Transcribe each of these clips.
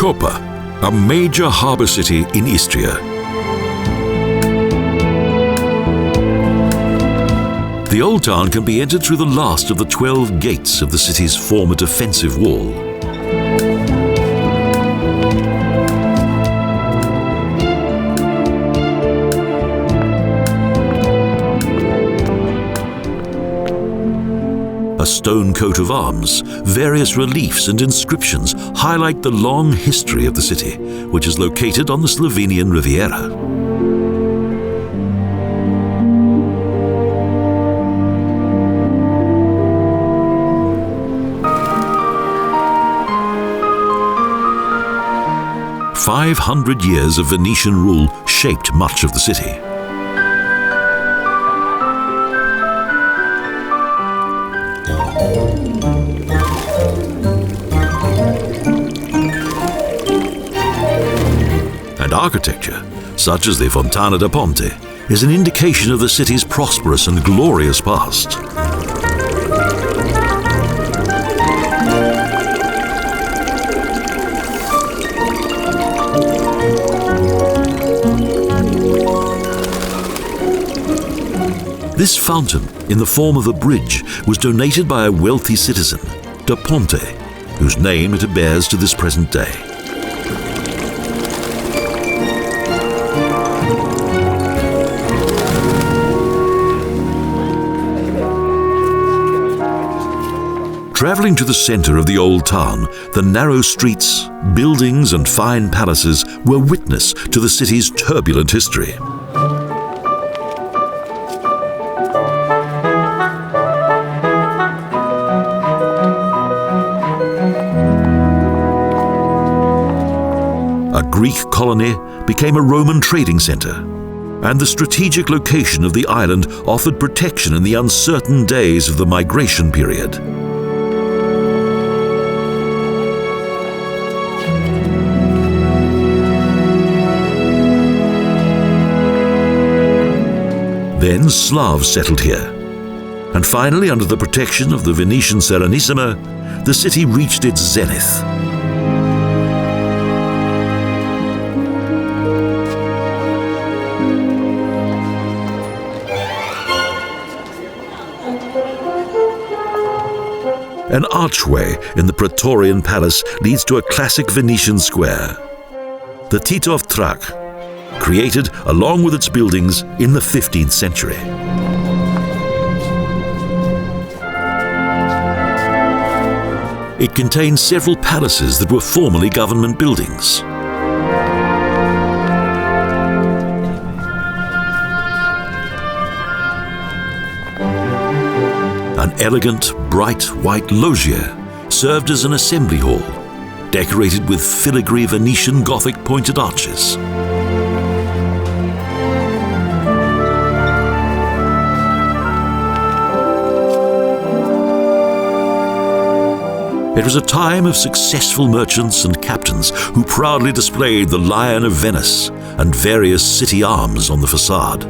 Koper, a major harbour city in Istria. The old town can be entered through the last of the 12 gates of the city's former defensive wall. A stone coat of arms, various reliefs and inscriptions highlight the long history of the city, which is located on the Slovenian Riviera. "500 years of Venetian rule shaped much of the city. And architecture, such as the Fontana da Ponte, is an indication of the city's prosperous and glorious past. This fountain, in the form of a bridge, was donated by a wealthy citizen, da Ponte, whose name it bears to this present day. Travelling to the centre of the old town, the narrow streets, buildings and fine palaces were witness to the city's turbulent history. A Greek colony became a Roman trading centre, and the strategic location of the island offered protection in the uncertain days of the migration period. Then Slavs settled here, and finally, under the protection of the Venetian Serenissima, the city reached its zenith. An archway in the Praetorian Palace leads to a classic Venetian square, the Titov Trg, created along with its buildings in the 15th century. It contains several palaces that were formerly government buildings. An elegant, bright white loggia served as an assembly hall, decorated with filigree Venetian Gothic pointed arches. It was a time of successful merchants and captains who proudly displayed the Lion of Venice and various city arms on the facade.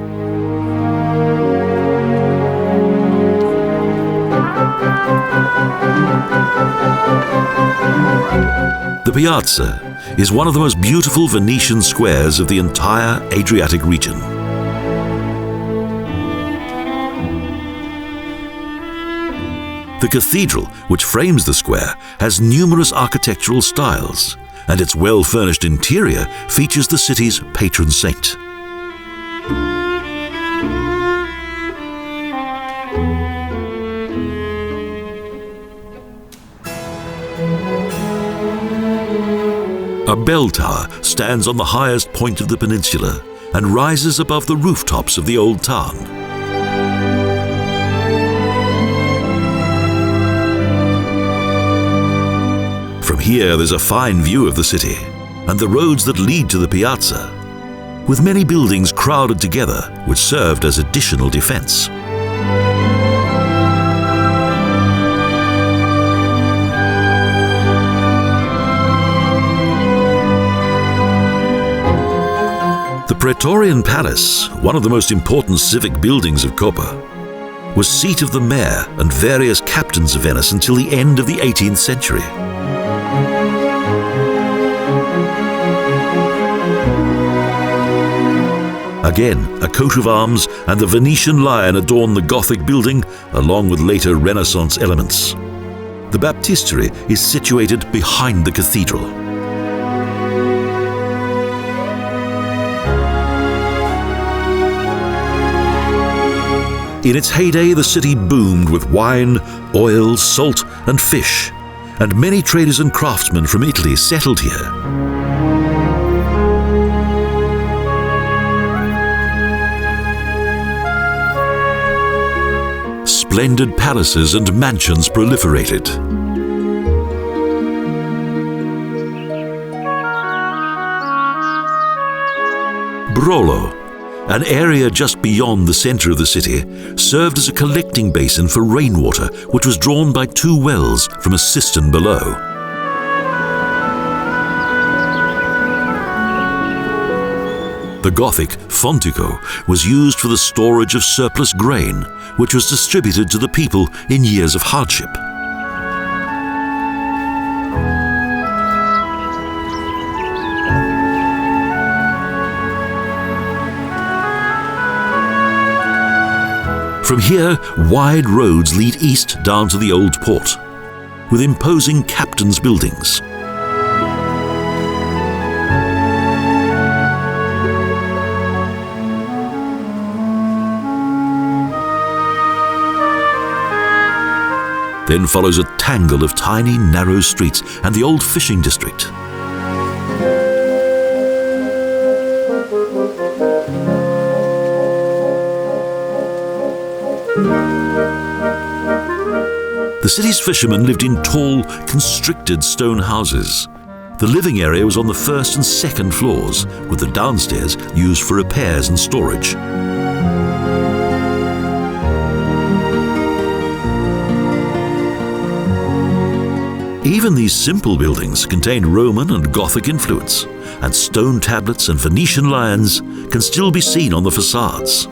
The Piazza is one of the most beautiful Venetian squares of the entire Adriatic region. The cathedral, which frames the square, has numerous architectural styles, and its well-furnished interior features the city's patron saint. A bell tower stands on the highest point of the peninsula and rises above the rooftops of the old town. From here there's a fine view of the city and the roads that lead to the piazza, with many buildings crowded together which served as additional defense. The Praetorian Palace, one of the most important civic buildings of Koper, was seat of the mayor and various captains of Venice until the end of the 18th century. Again, a coat of arms and the Venetian lion adorn the Gothic building, along with later Renaissance elements. The Baptistry is situated behind the cathedral. In its heyday, the city boomed with wine, oil, salt, and fish, and many traders and craftsmen from Italy settled here. Splendid palaces and mansions proliferated. Brollo, an area just beyond the center of the city, served as a collecting basin for rainwater, which was drawn by 2 wells from a cistern below. The Gothic Fontico was used for the storage of surplus grain, which was distributed to the people in years of hardship. From here, wide roads lead east down to the old port, with imposing captains' buildings. Then follows a tangle of tiny, narrow streets and the old fishing district. The city's fishermen lived in tall, constricted stone houses. The living area was on the 1st and 2nd floors, with the downstairs used for repairs and storage. Even these simple buildings contained Roman and Gothic influence, and stone tablets and Venetian lions can still be seen on the facades.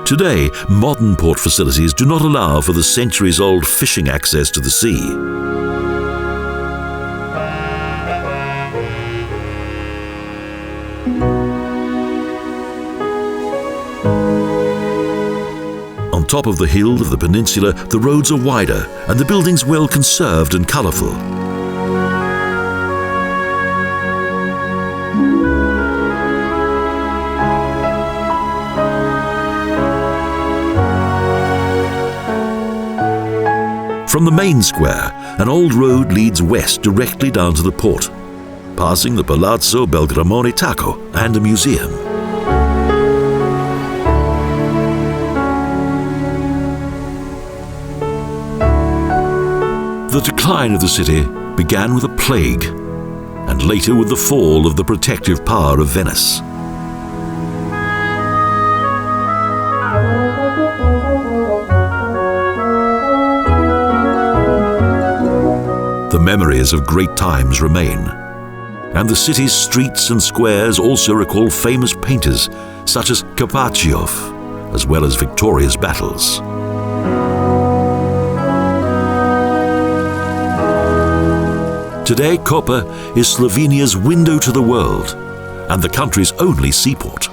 Today, modern port facilities do not allow for the centuries-old fishing access to the sea. On top of the hill of the peninsula, the roads are wider and the buildings well conserved and colourful. From the main square, an old road leads west directly down to the port, passing the Palazzo Belgramone Taco and a museum. The decline of the city began with a plague, and later with the fall of the protective power of Venice. The memories of great times remain, and the city's streets and squares also recall famous painters such as Carpaccio, as well as victorious battles. Today, Koper is Slovenia's window to the world and the country's only seaport.